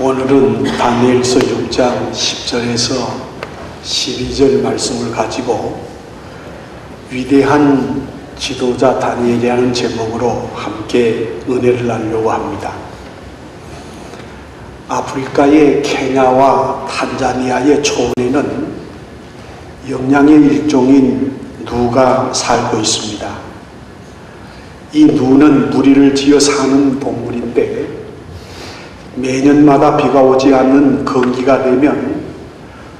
오늘은 다니엘서 6장 10절에서 12절 말씀을 가지고 위대한 지도자 다니엘이라는 제목으로 함께 은혜를 나누려고 합니다. 아프리카의 케냐와 탄자니아의 초원에는 영양의 일종인 누가 살고 있습니다. 이 누는 무리를 지어 사는 동물인데 매년마다 비가 오지 않는 건기가 되면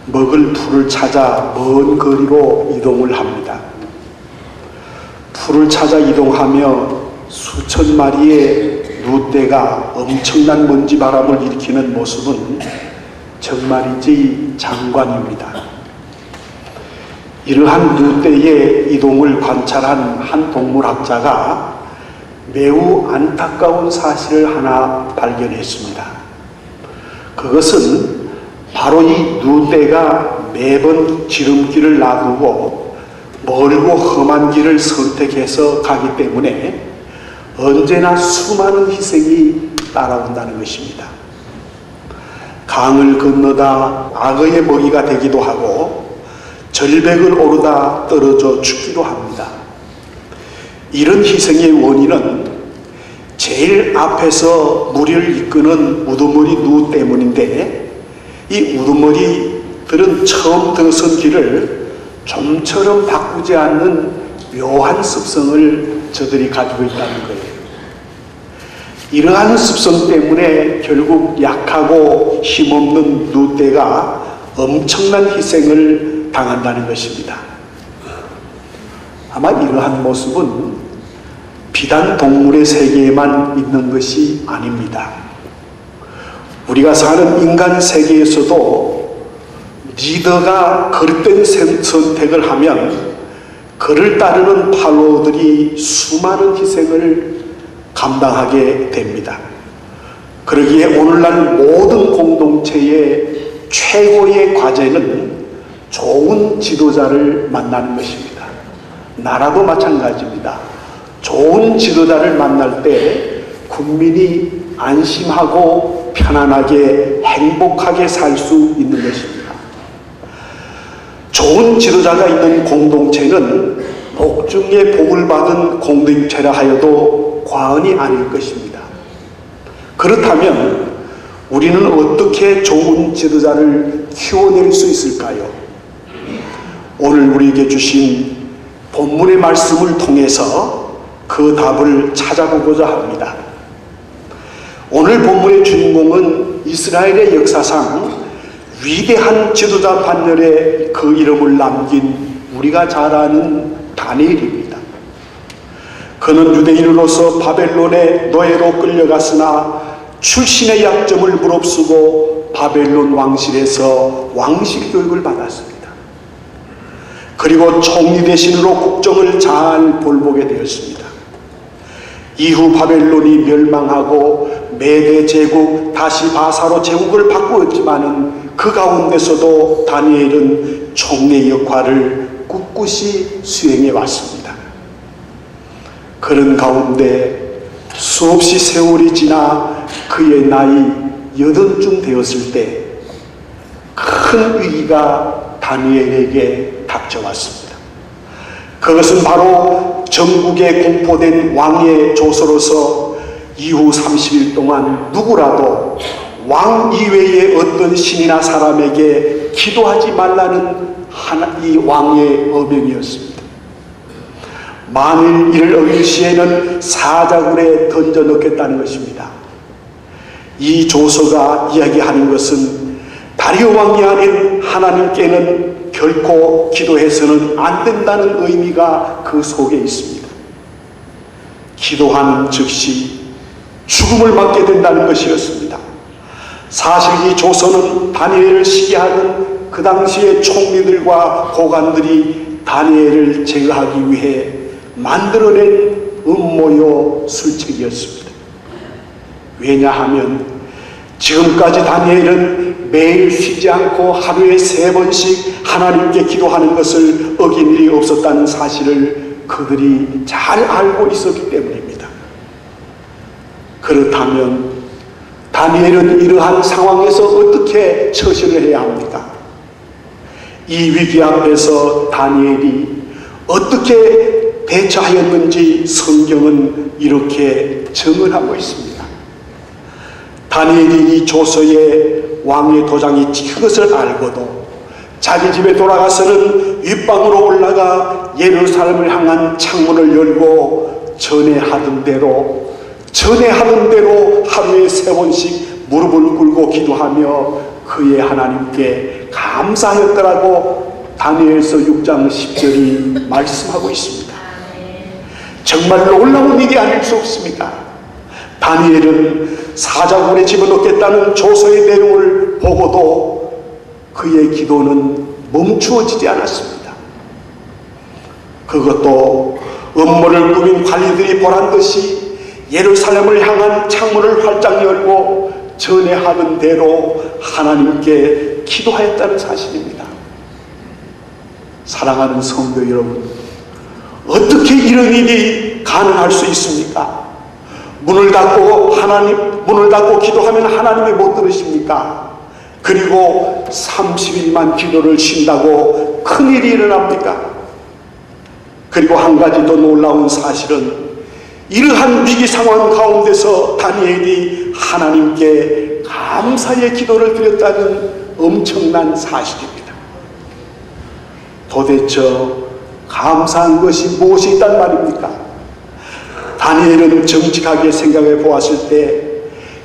먹을 풀을 찾아 먼 거리로 이동을 합니다. 풀을 찾아 이동하며 수천 마리의 누떼가 엄청난 먼지 바람을 일으키는 모습은 정말이지 장관입니다. 이러한 누떼의 이동을 관찰한 한 동물학자가 매우 안타까운 사실을 하나 발견했습니다. 그것은 바로 이 누떼가 매번 지름길을 놔두고 멀고 험한 길을 선택해서 가기 때문에 언제나 수많은 희생이 따라온다는 것입니다. 강을 건너다 악어의 먹이가 되기도 하고 절벽을 오르다 떨어져 죽기도 합니다. 이런 희생의 원인은 제일 앞에서 무리를 이끄는 우두머리 누 때문인데, 이 우두머리들은 처음 들어선 길을 좀처럼 바꾸지 않는 묘한 습성을 저들이 가지고 있다는 거예요. 이러한 습성 때문에 결국 약하고 힘없는 누떼가 엄청난 희생을 당한다는 것입니다. 아마 이러한 모습은 비단 동물의 세계에만 있는 것이 아닙니다. 우리가 사는 인간 세계에서도 리더가 그릇된 선택을 하면 그를 따르는 팔로워들이 수많은 희생을 감당하게 됩니다. 그러기에 오늘날 모든 공동체의 최고의 과제는 좋은 지도자를 만나는 것입니다. 나라도 마찬가지입니다. 좋은 지도자를 만날 때 국민이 안심하고 편안하게 행복하게 살 수 있는 것입니다. 좋은 지도자가 있는 공동체는 복 중에 복을 받은 공동체라 하여도 과언이 아닐 것입니다. 그렇다면 우리는 어떻게 좋은 지도자를 키워낼 수 있을까요? 오늘 우리에게 주신 본문의 말씀을 통해서 그 답을 찾아보고자 합니다. 오늘 본문의 주인공은 이스라엘의 역사상 위대한 지도자 반열에 그 이름을 남긴 우리가 잘 아는 다니엘입니다. 그는 유대인으로서 바벨론의 노예로 끌려갔으나 출신의 약점을 무릅쓰고 바벨론 왕실에서 왕실 교육을 받았습니다. 그리고 총리 대신으로 국정을 잘 볼보게 되었습니다. 이후 바벨론이 멸망하고 메대 제국 다시 바사로 제국을 바꾸었지만은 그 가운데서도 다니엘은 총리의 역할을 꿋꿋이 수행해 왔습니다. 그런 가운데 수없이 세월이 지나 그의 나이 80쯤 되었을 때 큰 위기가 다니엘에게 닥쳐왔습니다. 그것은 바로 전국에 공포된 왕의 조서로서 이후 30일 동안 누구라도 왕 이외의 어떤 신이나 사람에게 기도하지 말라는 이 왕의 어명이었습니다. 만일 이를 어길 시에는 사자굴에 던져 넣겠다는 것입니다. 이 조서가 이야기하는 것은 다리오 왕이 아닌 하나님께는 결코 기도해서는 안 된다는 의미가 그 속에 있습니다. 기도하는 즉시 죽음을 맞게 된다는 것이었습니다. 사실 이 조서는 다니엘을 시기하는 그 당시의 총리들과 고관들이 다니엘을 제거하기 위해 만들어낸 음모요 술책이었습니다. 왜냐하면 지금까지 다니엘은 매일 쉬지 않고 하루에 3번씩 하나님께 기도하는 것을 어긴 일이 없었다는 사실을 그들이 잘 알고 있었기 때문입니다. 그렇다면 다니엘은 이러한 상황에서 어떻게 처신을 해야 합니까? 이 위기 앞에서 다니엘이 어떻게 대처하였는지 성경은 이렇게 증언하고 있습니다. 다니엘이 이 조서에 왕의 도장이 찍힌 것을 알고도 자기 집에 돌아가서는 윗방으로 올라가 예루살렘을 향한 창문을 열고 전에 하던 대로 하루에 3번씩 무릎을 꿇고 기도하며 그의 하나님께 감사하였더라고 다니엘서 6장 10절이 말씀하고 있습니다. 정말 놀라운 일이 아닐 수 없습니다. 다니엘은 사자굴에 집어넣겠다는 조서의 내용을 보고도 그의 기도는 멈추어지지 않았습니다. 그것도 음모를 꾸민 관리들이 보란 듯이 예루살렘을 향한 창문을 활짝 열고 전에 하던 대로 하나님께 기도하였다는 사실입니다. 사랑하는 성도 여러분, 어떻게 이런 일이 가능할 수 있습니까? 문을 닫고 기도하면 하나님이 못 들으십니까? 그리고 30일만 기도를 쉰다고 큰일이 일어납니까? 그리고 한 가지 더 놀라운 사실은 이러한 위기 상황 가운데서 다니엘이 하나님께 감사의 기도를 드렸다는 엄청난 사실입니다. 도대체 감사한 것이 무엇이 있단 말입니까? 다니엘은 정직하게 생각해 보았을 때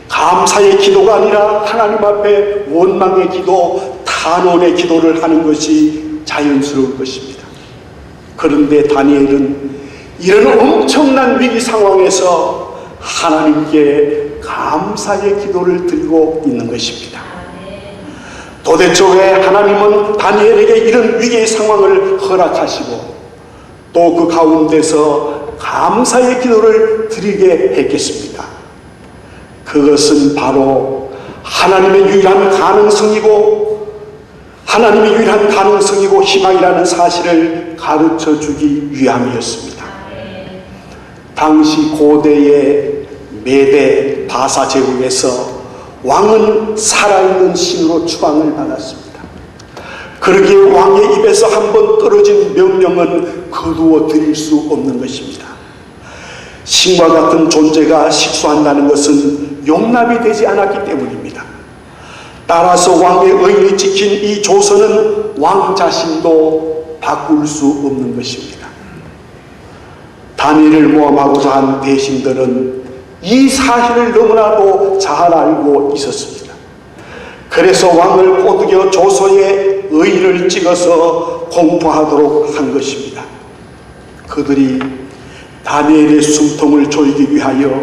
감사의 기도가 아니라 하나님 앞에 원망의 기도, 탄원의 기도를 하는 것이 자연스러운 것입니다. 그런데 다니엘은 이런 엄청난 위기 상황에서 하나님께 감사의 기도를 드리고 있는 것입니다. 도대체 왜 하나님은 다니엘에게 이런 위기의 상황을 허락하시고 또 그 가운데서 감사의 기도를 드리게 했겠습니까? 그것은 바로 하나님의 유일한 가능성이고 희망이라는 사실을 가르쳐 주기 위함이었습니다. 당시 고대의 메대 바사 제국에서 왕은 살아있는 신으로 추앙을 받았습니다. 그러기에 왕의 입에서 한번 떨어진 명령은 거두어 드릴 수 없는 것입니다. 신과 같은 존재가 식수한다는 것은 용납이 되지 않았기 때문입니다. 따라서 왕의 의인이 찍힌 이 조서는 왕 자신도 바꿀 수 없는 것입니다. 다니엘을 모함하고자 한 대신들은 이 사실을 너무나도 잘 알고 있었습니다. 그래서 왕을 꼬드겨 조서에 의인을 찍어서 공포하도록 한 것입니다. 그들이 다니엘의 숨통을 조이기 위하여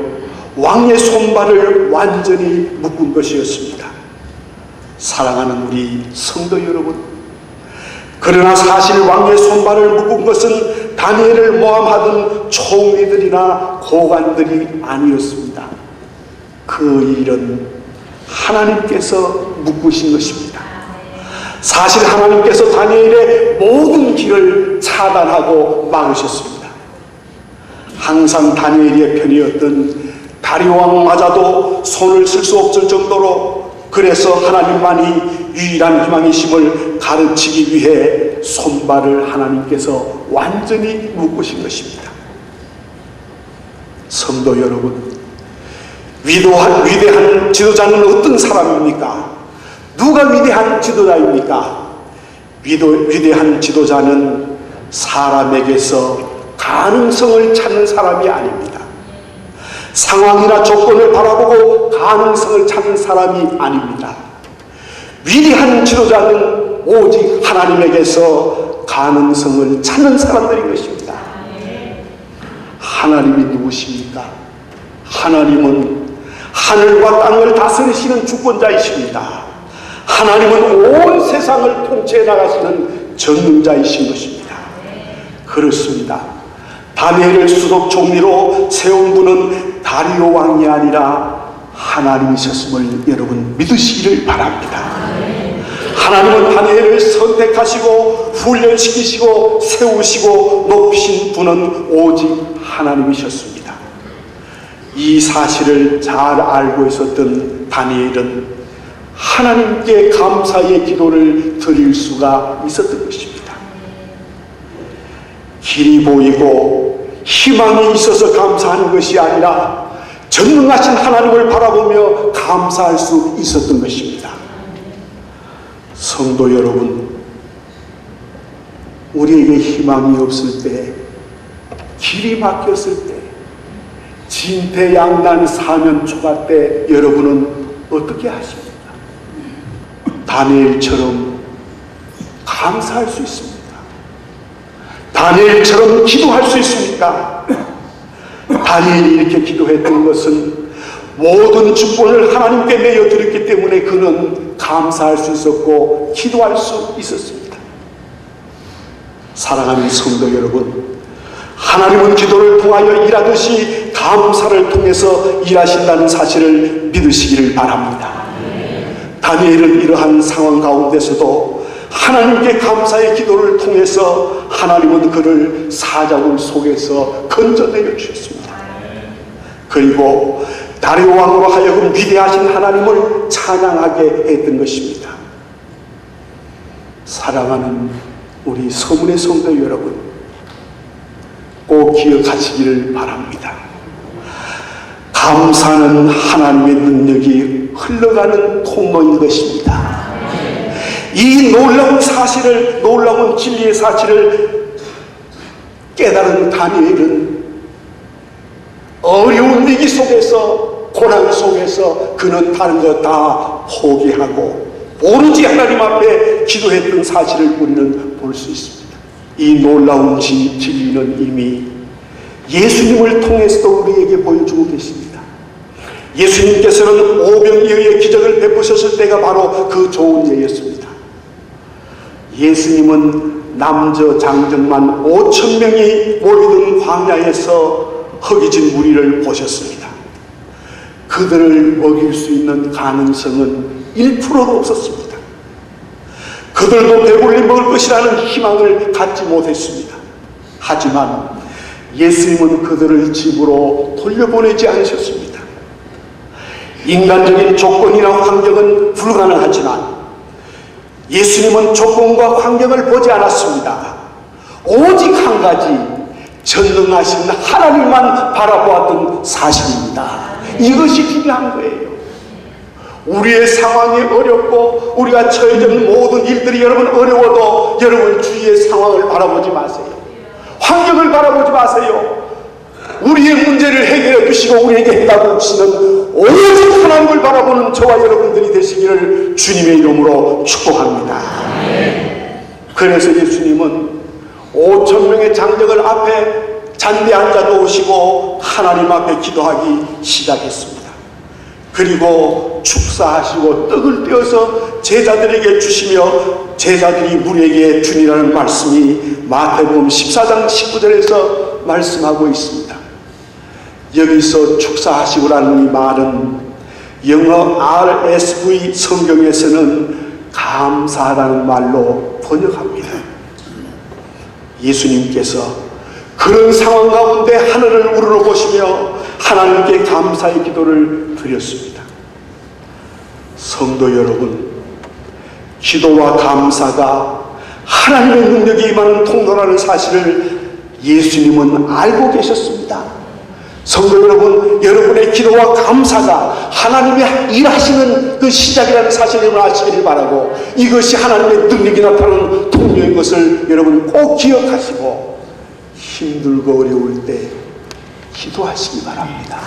왕의 손발을 완전히 묶은 것이었습니다. 사랑하는 우리 성도 여러분, 그러나 사실 왕의 손발을 묶은 것은 다니엘을 모함하던 총리들이나 고관들이 아니었습니다. 그 일은 하나님께서 묶으신 것입니다. 사실 하나님께서 다니엘의 모든 길을 차단하고 막으셨습니다. 항상 다니엘의 편이었던 다리오 왕마저도 손을 쓸 수 없을 정도로, 그래서 하나님만이 유일한 희망이심을 가르치기 위해 손발을 하나님께서 완전히 묶으신 것입니다. 성도 여러분, 위대한 지도자는 어떤 사람입니까? 누가 위대한 지도자입니까? 위대한 지도자는 사람에게서 가능성을 찾는 사람이 아닙니다. 상황이나 조건을 바라보고 가능성을 찾는 사람이 아닙니다. 위대한 지도자는 오직 하나님에게서 가능성을 찾는 사람들인 것입니다. 하나님이 누구십니까? 하나님은 하늘과 땅을 다스리시는 주권자이십니다. 하나님은 온 세상을 통치해 나가시는 전능자이신 것입니다. 그렇습니다. 다니엘을 수석 총리로 세운 분은 다리오 왕이 아니라 하나님이셨음을 여러분 믿으시기를 바랍니다. 하나님은 다니엘을 선택하시고 훈련시키시고 세우시고 높이신 분은 오직 하나님이셨습니다. 이 사실을 잘 알고 있었던 다니엘은 하나님께 감사의 기도를 드릴 수가 있었던 것입니다. 길이 보이고 희망이 있어서 감사하는 것이 아니라 전능하신 하나님을 바라보며 감사할 수 있었던 것입니다. 성도 여러분, 우리에게 희망이 없을 때, 길이 막혔을 때, 진퇴양난 사면초가 때 여러분은 어떻게 하십니까? 다니엘처럼 감사할 수 있습니까? 다니엘처럼 기도할 수 있습니까? 다니엘이 이렇게 기도했던 것은 모든 주권을 하나님께 내어드렸기 때문에 그는 감사할 수 있었고 기도할 수 있었습니다. 사랑하는 성도 여러분, 하나님은 기도를 통하여 일하듯이 감사를 통해서 일하신다는 사실을 믿으시기를 바랍니다. 다니엘은 이러한 상황 가운데서도 하나님께 감사의 기도를 통해서 하나님은 그를 사자굴 속에서 건져내려 주셨습니다. 그리고 다리오 왕으로 하여금 위대하신 하나님을 찬양하게 했던 것입니다. 사랑하는 우리 서문의 성도 여러분, 꼭 기억하시기를 바랍니다. 감사는 하나님의 능력이 흘러가는 통로인 것입니다. 이 놀라운 사실을, 놀라운 진리의 사실을 깨달은 다니엘은 어려운 위기 속에서, 고난 속에서 그는 다른 것 다 포기하고 오로지 하나님 앞에 기도했던 사실을 우리는 볼 수 있습니다. 이 놀라운 진리는 이미 예수님을 통해서도 우리에게 보여주고 계십니다. 예수님께서는 오병이어의 기적을 베푸셨을 때가 바로 그 좋은 예였습니다. 예수님은 남저 장정만 5,000명이 모이던 광야에서 허기진 무리를 보셨습니다. 그들을 먹일 수 있는 가능성은 1%도 없었습니다. 그들도 배불리 먹을 것이라는 희망을 갖지 못했습니다. 하지만 예수님은 그들을 집으로 돌려보내지 않으셨습니다. 인간적인 조건이나 환경은 불가능하지만 예수님은 조건과 환경을 보지 않았습니다. 오직 한 가지, 전능하신 하나님만 바라보았던 사실입니다. 이것이 중요한 거예요. 우리의 상황이 어렵고 우리가 처해진 모든 일들이 여러분 어려워도 여러분 주위의 상황을 바라보지 마세요. 환경을 바라보지 마세요. 우리의 문제를 해결해 주시고 우리에게 해답을 주시는 오직 하나님을 바라보는 저와 여러분들이 되시기를 주님의 이름으로 축복합니다. 그래서 예수님은 5,000명의 장정을 앞에 잔디에 앉아 놓으시고 하나님 앞에 기도하기 시작했습니다. 그리고 축사하시고 떡을 떼어서 제자들에게 주시며 제자들이 무리에게 주니라는 말씀이 마태복음 14장 19절에서 말씀하고 있습니다. 여기서 축사하시고라는 이 말은 영어 RSV 성경에서는 감사하다는 말로 번역합니다. 예수님께서 그런 상황 가운데 하늘을 우러러보시며 하나님께 감사의 기도를 드렸습니다. 성도 여러분, 기도와 감사가 하나님의 능력이 임하는 통로라는 사실을 예수님은 알고 계셨습니다. 성도 여러분, 여러분의 기도와 감사가 하나님이 일하시는 그 시작이라는 사실을 아시기를 바라고, 이것이 하나님의 능력이 나타나는 통로인 것을 여러분 꼭 기억하시고 힘들고 어려울 때 기도하시기 바랍니다.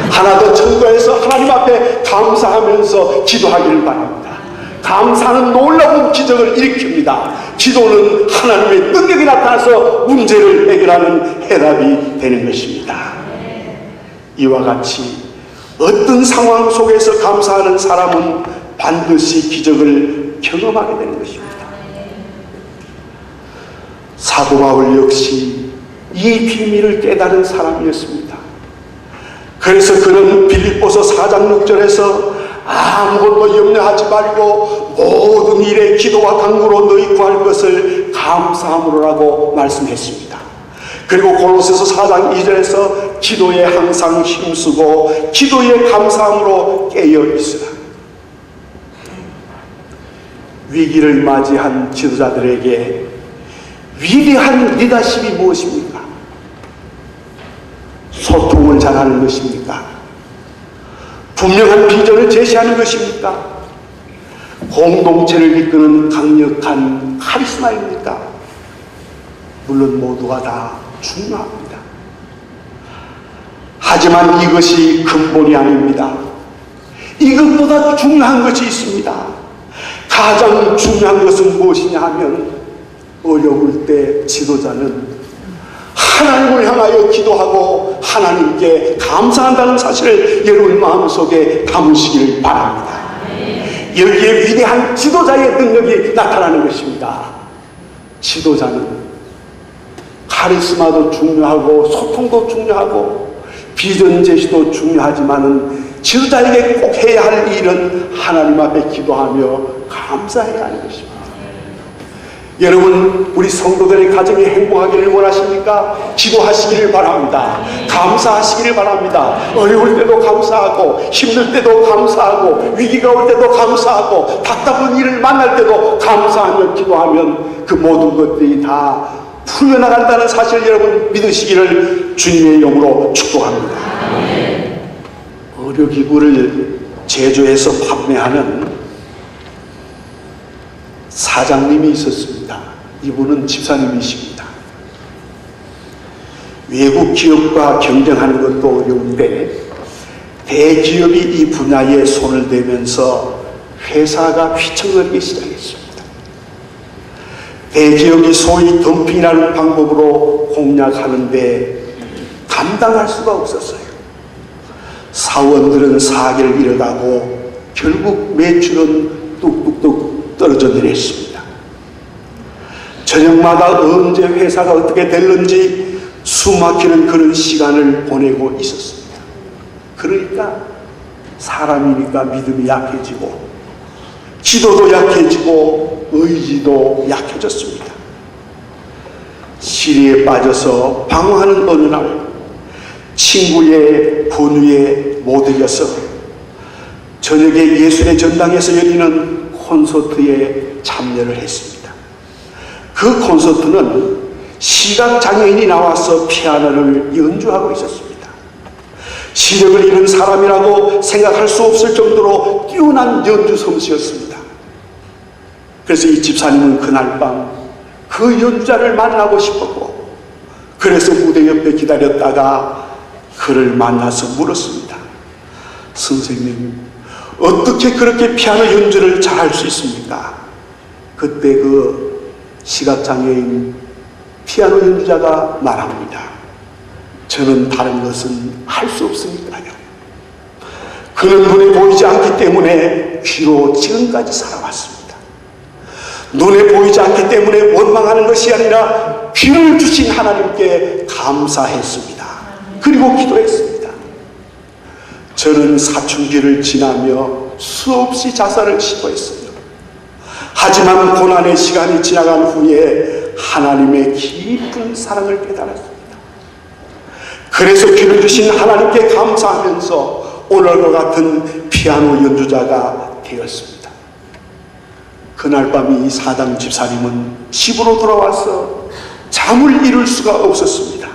하나 더 첨가해서 하나님 앞에 감사하면서 기도하기를 바랍니다. 감사는 놀라운 기적을 일으킵니다. 기도는 하나님의 능력이 나타나서 문제를 해결하는 해답이 되는 것입니다. 이와 같이 어떤 상황 속에서 감사하는 사람은 반드시 기적을 경험하게 되는 것입니다. 사도 바울 역시 이 비밀을 깨달은 사람이었습니다. 그래서 그는 빌립보서 4장 6절에서 아무것도 염려하지 말고 모든 일에 기도와 간구로 너희 구할 것을 감사함으로라고 말씀했습니다. 그리고 골로새서 4장 2절에서 기도에 항상 힘쓰고 기도에 감사함으로 깨어 있으라. 위기를 맞이한 지도자들에게 위대한 리더십이 무엇입니까? 소통을 잘하는 것입니까? 분명한 비전을 제시하는 것입니까? 공동체를 이끄는 강력한 카리스마입니까? 물론 모두가 다 중요합니다. 하지만 이것이 근본이 아닙니다. 이것보다 중요한 것이 있습니다. 가장 중요한 것은 무엇이냐 하면 어려울 때 지도자는 하나님을 향하여 기도하고 하나님께 감사한다는 사실을 여러분 마음속에 담으시기를 바랍니다. 여기에 위대한 지도자의 능력이 나타나는 것입니다. 지도자는 카리스마도 중요하고 소통도 중요하고 비전 제시도 중요하지만은 지도자에게 꼭 해야 할 일은 하나님 앞에 기도하며 감사해야 하는 것입니다. 여러분, 우리 성도들의 가정이 행복하기를 원하십니까? 기도하시기를 바랍니다. 감사하시기를 바랍니다. 어려울 때도 감사하고 힘들 때도 감사하고 위기가 올 때도 감사하고 답답한 일을 만날 때도 감사하며 기도하면 그 모든 것들이 다 풀려나간다는 사실 여러분 믿으시기를 주님의 이름으로 축복합니다. 의료기구를 제조해서 판매하는 사장님이 있었습니다. 이분은 집사님이십니다. 외국 기업과 경쟁하는 것도 어려운데 대기업이 이 분야에 손을 대면서 회사가 휘청거리기 시작했습니다. 대기업이 소위 덤핑이라는 방법으로 공략하는데 감당할 수가 없었어요. 사원들은 사기를 이뤄가고 결국 매출은 뚝뚝뚝 떨어져 내렸습니다. 저녁마다 언제 회사가 어떻게 될는지 숨막히는 그런 시간을 보내고 있었습니다. 그러니까 사람이니까 믿음이 약해지고 기도도 약해지고 의지도 약해졌습니다. 시리에 빠져서 방황하는 어느 날 친구의 분유에 못 이겨서 저녁에 예술의 전당에서 열리는 콘서트에 참여를 했습니다. 그 콘서트는 시각장애인이 나와서 피아노를 연주하고 있었습니다. 시력을 잃은 사람이라고 생각할 수 없을 정도로 뛰어난 연주 솜씨였습니다. 그래서 이 집사님은 그날 밤 그 연주자를 만나고 싶었고 그래서 무대 옆에 기다렸다가 그를 만나서 물었습니다. 선생님, 어떻게 그렇게 피아노 연주를 잘할 수 있습니까? 그때 그 시각장애인 피아노 연주자가 말합니다. 저는 다른 것은 할 수 없으니까요. 그는 눈에 보이지 않기 때문에 귀로 지금까지 살아왔습니다. 눈에 보이지 않기 때문에 원망하는 것이 아니라 귀를 주신 하나님께 감사했습니다. 그리고 기도했습니다. 저는 사춘기를 지나며 수없이 자살을 시도했어요. 하지만 고난의 시간이 지나간 후에 하나님의 깊은 사랑을 깨달았습니다. 그래서 귀를 주신 하나님께 감사하면서 오늘과 같은 피아노 연주자가 되었습니다. 그날 밤 이 사당 집사님은 집으로 돌아와서 잠을 이룰 수가 없었습니다.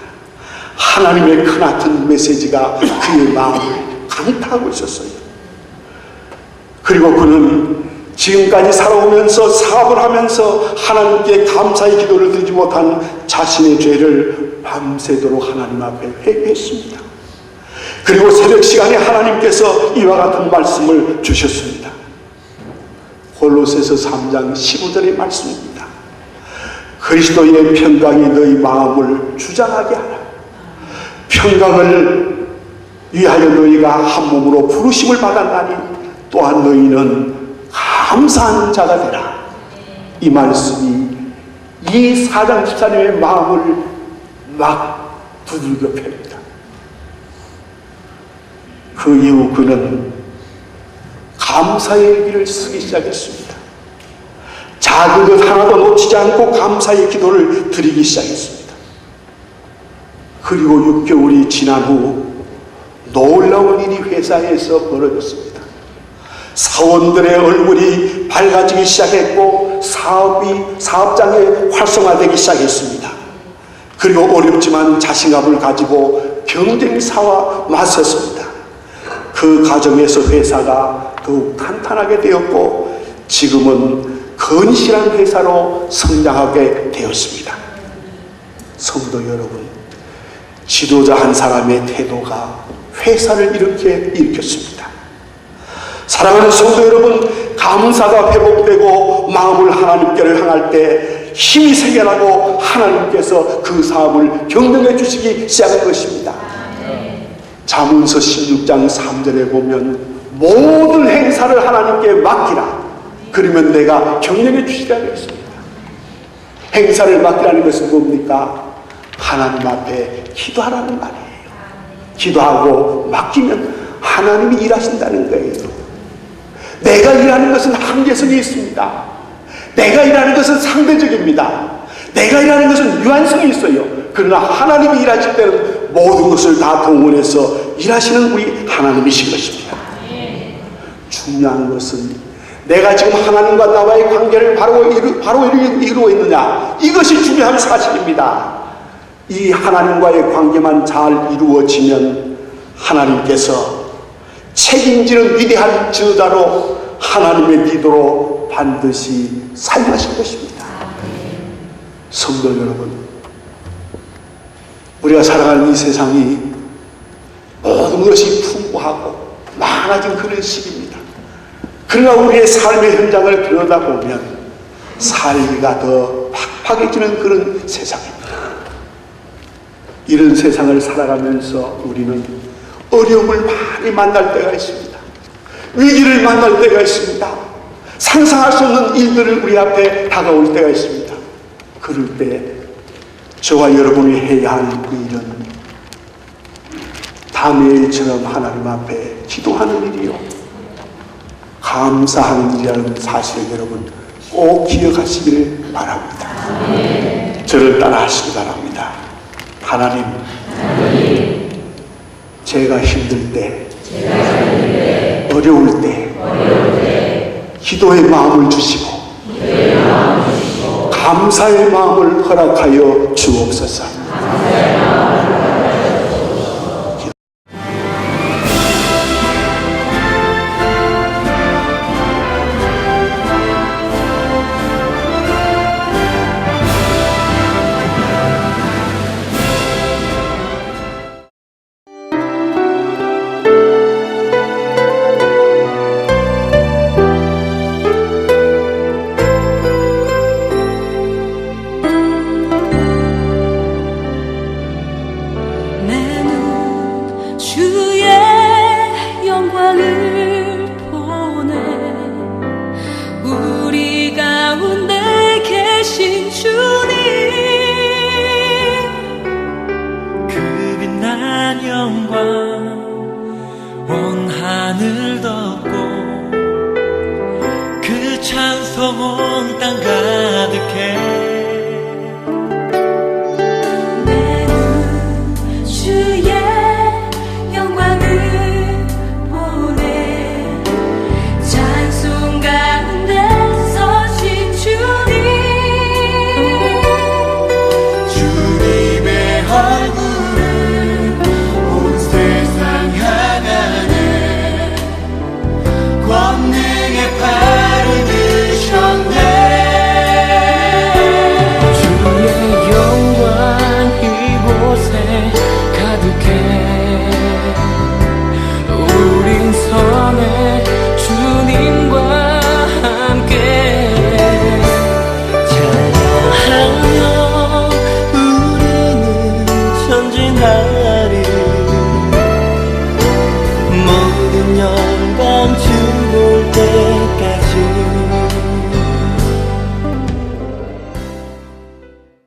하나님의 크나큰 메시지가 그의 마음을 강타하고 있었어요. 그리고 그는 지금까지 살아오면서 사업을 하면서 하나님께 감사의 기도를 드리지 못한 자신의 죄를 밤새도록 하나님 앞에 회개했습니다. 그리고 새벽 시간에 하나님께서 이와 같은 말씀을 주셨습니다. 골로새서 3장 15절의 말씀입니다. 그리스도의 평강이 너희 마음을 주장하게 하라. 평강을 위하여 너희가 한 몸으로 부르심을 받았나니 또한 너희는 감사하는 자가 되라. 이 말씀이 이 사장 집사님의 마음을 막 두들겨 팹니다. 그 이후 그는 감사의 일기를 쓰기 시작했습니다. 작은 것 하나도 놓치지 않고 감사의 기도를 드리기 시작했습니다. 그리고 6개월이 지난 후 놀라운 일이 회사에서 벌어졌습니다. 사원들의 얼굴이 밝아지기 시작했고 사업장에 활성화되기 시작했습니다. 그리고 어렵지만 자신감을 가지고 경쟁사와 맞섰습니다. 그 과정에서 회사가 더욱 탄탄하게 되었고 지금은 건실한 회사로 성장하게 되었습니다. 성도 여러분, 지도자 한 사람의 태도가 회사를 이렇게 일으켰습니다. 사랑하는 성도 여러분, 감사가 회복되고 마음을 하나님께로 향할 때 힘이 생겨나고 하나님께서 그 사업을 경영해 주시기 시작한 것입니다. 잠언서 16장 3절에 보면 모든 행사를 하나님께 맡기라. 그러면 내가 경영해 주시라고 했습니다. 행사를 맡기라는 것은 뭡니까? 하나님 앞에 기도하라는 말이에요. 기도하고 맡기면 하나님이 일하신다는 거예요. 내가 일하는 것은 한계성이 있습니다. 내가 일하는 것은 상대적입니다. 내가 일하는 것은 유한성이 있어요. 그러나 하나님이 일하실 때는 모든 것을 다 동원해서 일하시는 우리 하나님이신 것입니다. 중요한 것은 내가 지금 하나님과 나와의 관계를 바로 이루고 있느냐, 이것이 중요한 사실입니다. 이 하나님과의 관계만 잘 이루어지면 하나님께서 책임지는 위대한 지도자로 하나님의 리더로 반드시 사용하실 것입니다. 성도 여러분, 우리가 살아가는 이 세상이 모든 것이 풍부하고 많아진 그런 시기입니다. 그러나 우리의 삶의 현장을 들여다보면 살기가 더 팍팍해지는 그런 세상입니다. 이런 세상을 살아가면서 우리는 어려움을 많이 만날 때가 있습니다. 위기를 만날 때가 있습니다. 상상할 수 없는 일들을 우리 앞에 다가올 때가 있습니다. 그럴 때 저와 여러분이 해야 할 일은 다니엘처럼 하나님 앞에 기도하는 일이요, 감사하는 일이라는 사실을 여러분 꼭 기억하시기를 바랍니다. 저를 따라 하시기 바랍니다. 하나님, 제가 힘들 때, 어려울 때 기도의 마음을 주시고 감사의 마음을 허락하여 주옵소서.